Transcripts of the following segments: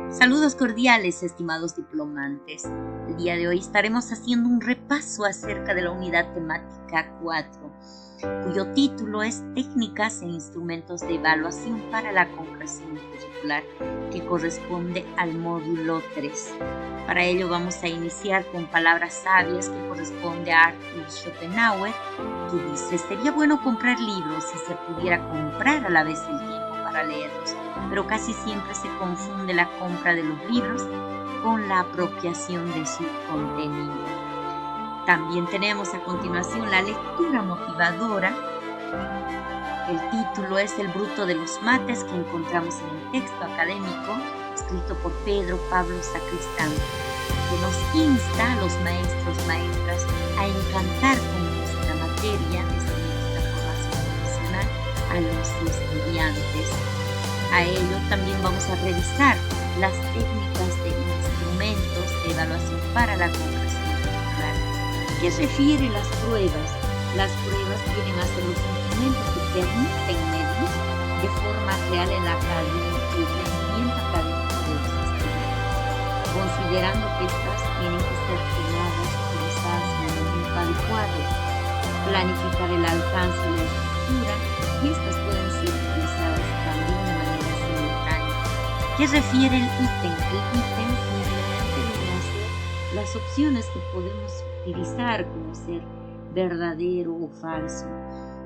Saludos cordiales, estimados diplomantes. El día de hoy estaremos haciendo un repaso acerca de la unidad temática 4, cuyo título es Técnicas e instrumentos de evaluación para la concreción curricular, que corresponde al módulo 3. Para ello vamos a iniciar con palabras sabias que corresponde a Arthur Schopenhauer, que dice: sería bueno comprar libros si se pudiera comprar a la vez el tiempo para leerlos, pero casi siempre se confunde la compra de los libros con la apropiación de su contenido. También tenemos a continuación la lectura motivadora. El título es El bruto de los mates, que encontramos en el texto académico escrito por Pedro Pablo Sacristán, que nos insta a los maestros, maestras a encantar con nuestra materia, desde nuestra formación profesional, a los estudiantes. A ello también vamos a revisar las técnicas de instrumentos de evaluación para la concreción curricular. ¿Qué refiere las pruebas? Las pruebas vienen a ser los instrumentos que permiten medir de forma real el rendimiento académico de los estudiantes, considerando que estas tienen que ser tomadas, utilizadas en el momento adecuado, planificar el alcance de la estructura, y estas pueden ser utilizadas también de manera simultánea. ¿Qué refiere el ítem? El ítem simplemente viene a ser las opciones que podemos utilizar, como ser verdadero o falso.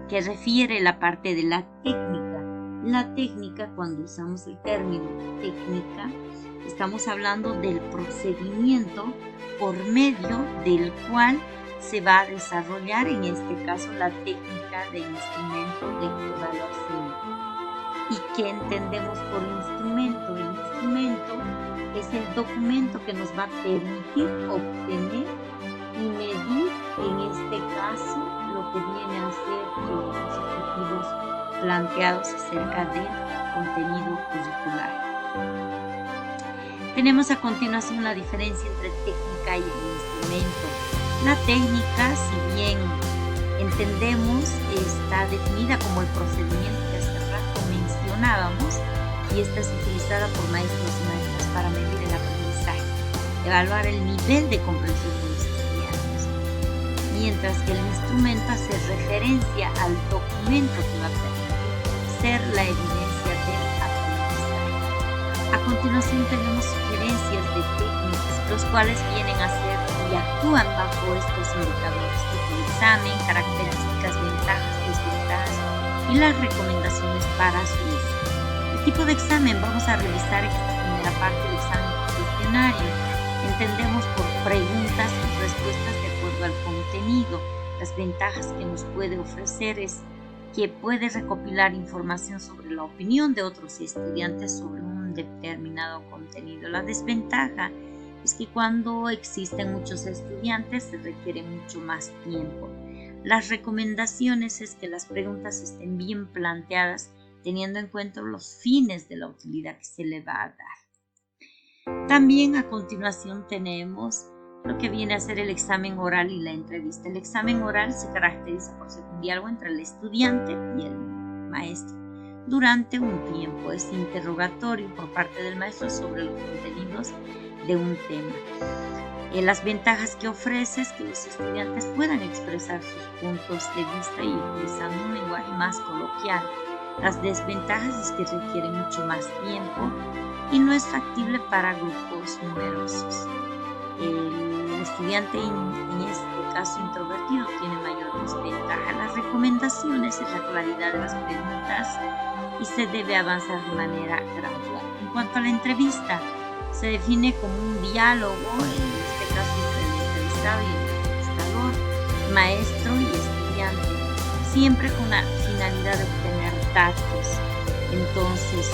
¿Qué refiere la parte de la técnica? La técnica, cuando usamos el término técnica, estamos hablando del procedimiento por medio del cual se va a desarrollar, en este caso, la técnica de instrumento de evaluación. ¿Y qué entendemos por instrumento? El instrumento es el documento que nos va a permitir obtener y medir, en este caso, lo que viene a ser los objetivos planteados acerca del contenido curricular. Tenemos a continuación la diferencia entre técnica y instrumento. La técnica, si bien entendemos, está definida como el procedimiento que hace rato mencionábamos, y esta es utilizada por maestros y maestras para medir el aprendizaje, evaluar el nivel de comprensión de los estudiantes, mientras que el instrumento hace referencia al documento que va a permitir ser la evidencia del aprendizaje. A continuación tenemos sugerencias de técnicas, los cuales vienen a ser y actúan bajo estos indicadores: tipo de examen, características, ventajas, desventajas y las recomendaciones para su uso. El tipo de examen, vamos a revisar esta primera parte del examen cuestionario. Entendemos por preguntas y respuestas de acuerdo al contenido. Las ventajas que nos puede ofrecer es que puede recopilar información sobre la opinión de otros estudiantes sobre un determinado contenido. La desventaja es que cuando existen muchos estudiantes se requiere mucho más tiempo. Las recomendaciones es que las preguntas estén bien planteadas, teniendo en cuenta los fines de la utilidad que se le va a dar. También a continuación tenemos lo que viene a ser el examen oral y la entrevista. El examen oral se caracteriza por ser un diálogo entre el estudiante y el maestro durante un tiempo. Es interrogatorio por parte del maestro sobre los contenidos de un tema. Las ventajas que ofrece es que los estudiantes puedan expresar sus puntos de vista y utilizando un lenguaje más coloquial. Las desventajas es que requiere mucho más tiempo y no es factible para grupos numerosos. El estudiante, en este caso introvertido, tiene mayor desventaja. Las recomendaciones es la claridad de las preguntas y se debe avanzar de manera gradual. En cuanto a la entrevista, se define como un diálogo, en este caso entre el entrevistado y el entrevistador, maestro y estudiante, siempre con la finalidad de obtener datos. Entonces,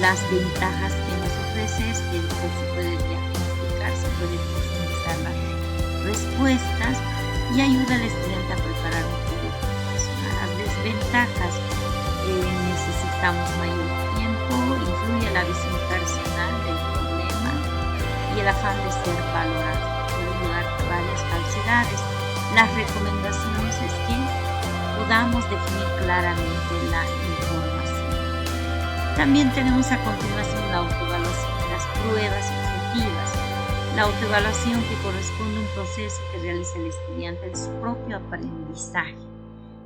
las ventajas que nos ofrece es que se puede diagnosticar, se puede profundizar las respuestas y ayuda al estudiante a preparar un proyecto personal. Las desventajas, necesitamos mayor tiempo, influye la visión personal del problema y el afán de ser valorado. Puede llevar a varias falsedades. Las recomendaciones es que podamos definir claramente la información. También tenemos a continuación la autoevaluación de las pruebas La autoevaluación, que corresponde a un proceso que realiza el estudiante en su propio aprendizaje.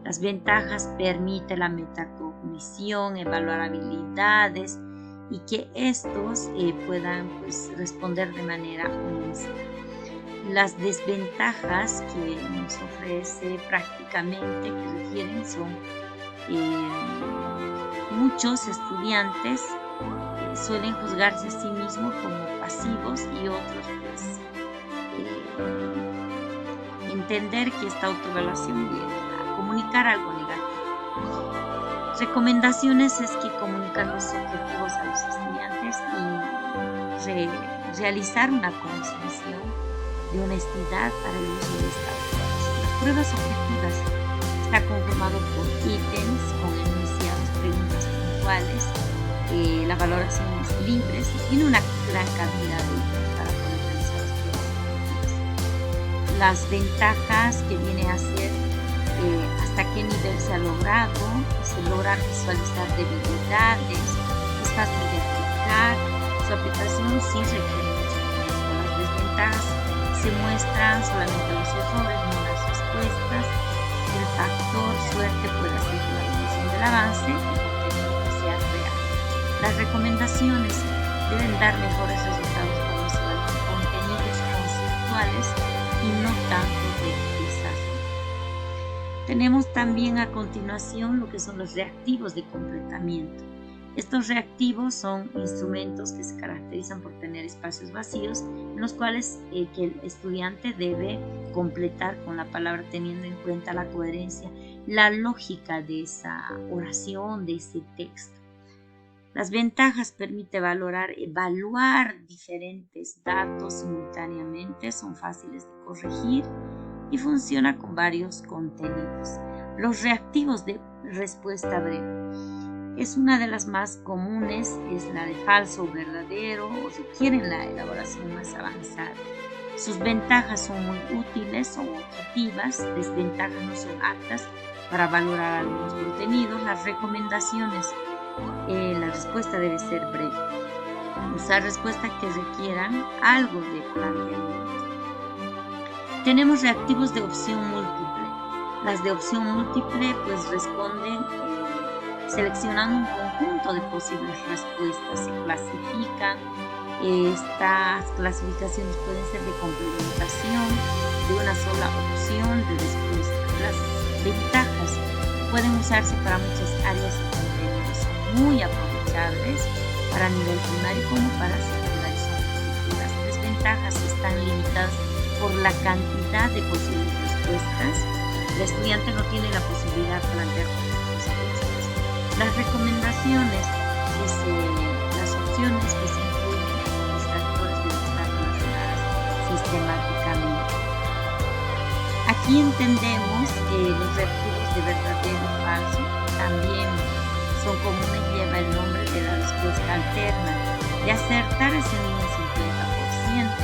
Las ventajas: permite la metacognición, evaluar habilidades y que estos puedan responder de manera honesta. Las desventajas que nos ofrece prácticamente, que refieren, son muchos estudiantes suelen juzgarse a sí mismos como pasivos y otros entender que esta autoevaluación viene a comunicar algo negativo. Recomendaciones es que comunicar los objetivos a los estudiantes y realizar una concesión de honestidad para el uso de esta autoevaluación. Las pruebas objetivas está conformado por ítems con enunciados, preguntas puntuales. La valoración es libre y tiene una gran cantidad de ítems para poder realizar las pruebas objetivas. Las ventajas que viene a ser hasta qué nivel se ha logrado, se logra visualizar debilidades, es fácil de aplicar, su aplicación sí requiere mucho tiempo. Las desventajas: se muestran solamente los errores, no las respuestas. El factor suerte puede hacer que la evolución del avance y contenido sea real. Las recomendaciones: deben dar mejores resultados cuando se evalúan contenidos conceptuales y no tanto de desarrollo. Tenemos también a continuación lo que son los reactivos de completamiento. Estos reactivos son instrumentos que se caracterizan por tener espacios vacíos en los cuales que el estudiante debe completar con la palabra, teniendo en cuenta la coherencia, la lógica de esa oración, de ese texto. Las ventajas: permite evaluar diferentes datos simultáneamente, son fáciles de corregir y funciona con varios contenidos. Los reactivos de respuesta breve. Es una de las más comunes, es la de falso o verdadero, o requieren la elaboración más avanzada. Sus ventajas: son muy útiles, son objetivas. Desventajas: no son aptas para valorar algunos contenidos. Las recomendaciones: la respuesta debe ser breve. Usar respuestas que requieran algo de planteamiento. Tenemos reactivos de opción múltiple. Las de opción múltiple responden seleccionando un conjunto de posibles respuestas, se clasifican. Estas clasificaciones pueden ser de complementación, de una sola opción de respuesta. Las ventajas: pueden usarse para muchas áreas y contenidos, son muy aprovechables para nivel primario como para secundario. Las desventajas: están limitadas por la cantidad de posibles respuestas. El estudiante no tiene la posibilidad de plantear respuestas. Las recomendaciones, las opciones que se incluyen en los factores deben estar relacionadas sistemáticamente. Aquí entendemos los reactivos de verdadero y falso. También son comunes, lleva el nombre de la respuesta alterna. De acertar es en un 50%.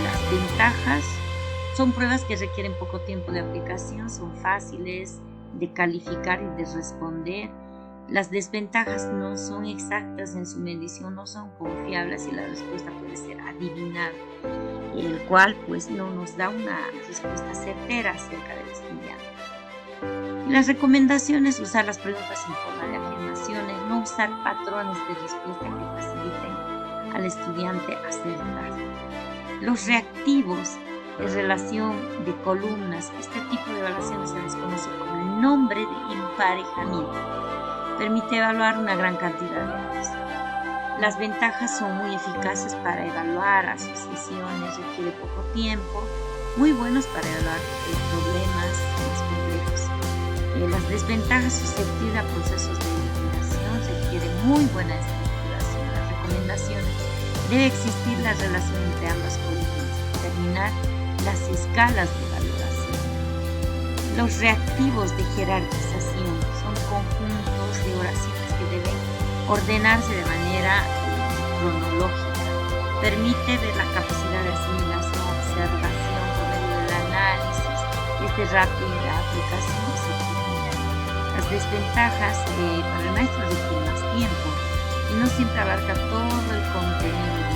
Las ventajas: son pruebas que requieren poco tiempo de aplicación, son fáciles de calificar y de responder. Las desventajas: no son exactas en su medición, no son confiables y la respuesta puede ser adivinada, el cual no nos da una respuesta certera acerca del estudiante. Y las recomendaciones: usar las preguntas en forma de afirmaciones, no usar patrones de respuesta que faciliten al estudiante acertar. Los reactivos de relación de columnas: este tipo de evaluaciones se les conoce como el nombre de emparejamiento. Permite evaluar una gran cantidad de áreas. Las ventajas: son muy eficaces para evaluar asociaciones, requiere poco tiempo, muy buenos para evaluar problemas más complejos. Las desventajas: susceptibles a procesos de eliminación, requiere muy buena estructuración. Las recomendaciones: debe existir la relación entre ambas columnas, determinar las escalas de valoración. Los reactivos de jerarquización son conjuntos de oraciones que deben ordenarse de manera cronológica. Permite ver la capacidad de asimilación, observación por medio del análisis, es de rápida aplicación y certificación. Las desventajas: para el maestro requiere más tiempo y no siempre abarca todo el contenido.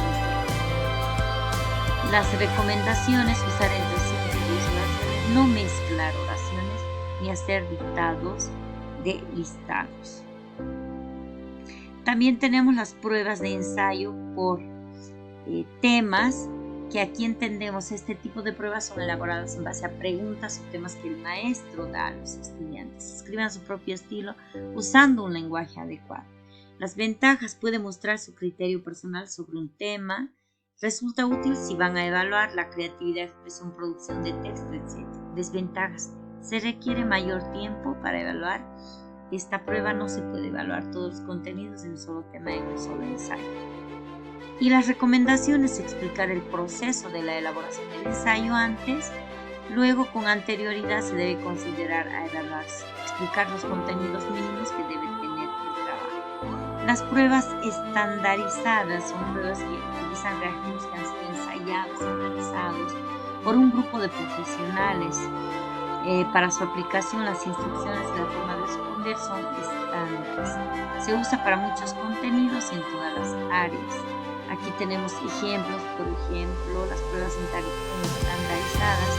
Las recomendaciones: usar entre 5 y 10 oraciones, no mezclar oraciones ni hacer dictados de listados. También tenemos las pruebas de ensayo por temas, que aquí entendemos este tipo de pruebas son elaboradas en base a preguntas o temas que el maestro da a los estudiantes. Escriban su propio estilo usando un lenguaje adecuado. Las ventajas: puede mostrar su criterio personal sobre un tema. Resulta útil si van a evaluar la creatividad, expresión, producción de texto, etc. Desventajas: se requiere mayor tiempo para evaluar. Esta prueba no se puede evaluar todos los contenidos en un solo tema en un solo ensayo. Y las recomendaciones: explicar el proceso de la elaboración del ensayo antes. Luego, con anterioridad, se debe considerar a evaluarse. Explicar los contenidos mínimos que debe tener el trabajo. Las pruebas estandarizadas son pruebas que utilizan reactivos que han sido ensayados y realizados por un grupo de profesionales. Para su aplicación, las instrucciones y la forma de responder son estándares. Se usa para muchos contenidos y en todas las áreas. Aquí tenemos ejemplos, por ejemplo, las pruebas estandarizadas,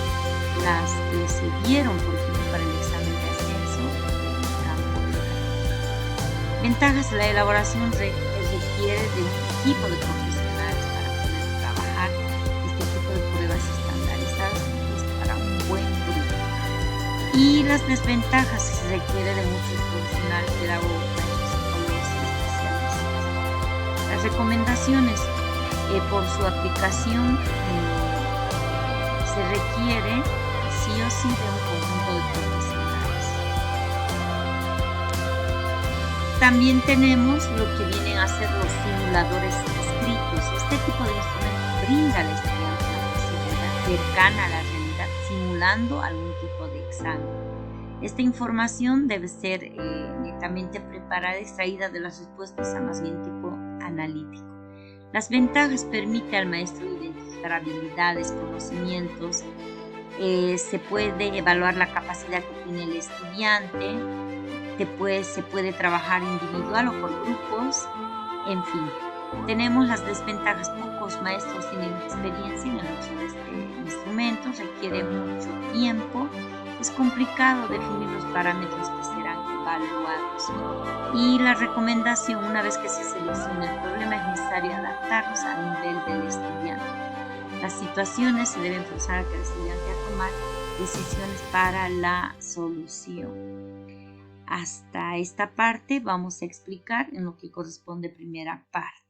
las que se dieron, por ejemplo, para el examen de ascenso en el campo de la. Ventajas: la elaboración requiere de un equipo de profesionales para poder trabajar este tipo de pruebas estandarizadas, es para un buen grupo. Y las desventajas: se requiere de muchos profesionales, pedagogos, psicólogos y especialistas. Las recomendaciones: por su aplicación se requiere sí o sí de un conjunto de profesionales. También tenemos lo que vienen a ser los simuladores escritos. Este tipo de instrumento brinda al estudiante la posibilidad cercana a la realidad, simulando algún tipo de examen. Esta información debe ser netamente preparada y extraída de las respuestas a más bien tipo analítico. Las ventajas: permite al maestro identificar habilidades, conocimientos, se puede evaluar la capacidad que tiene el estudiante, se puede trabajar individual o por grupos, en fin. Tenemos las desventajas: pocos maestros tienen experiencia en el uso de este instrumento, requiere mucho tiempo, es complicado definir los parámetros que serán evaluados. Y la recomendación: una vez que se seleccione el problema, es necesario adaptarlos al nivel del estudiante. Las situaciones se deben forzar a que el estudiante a tomar decisiones para la solución. Hasta esta parte vamos a explicar en lo que corresponde primera parte.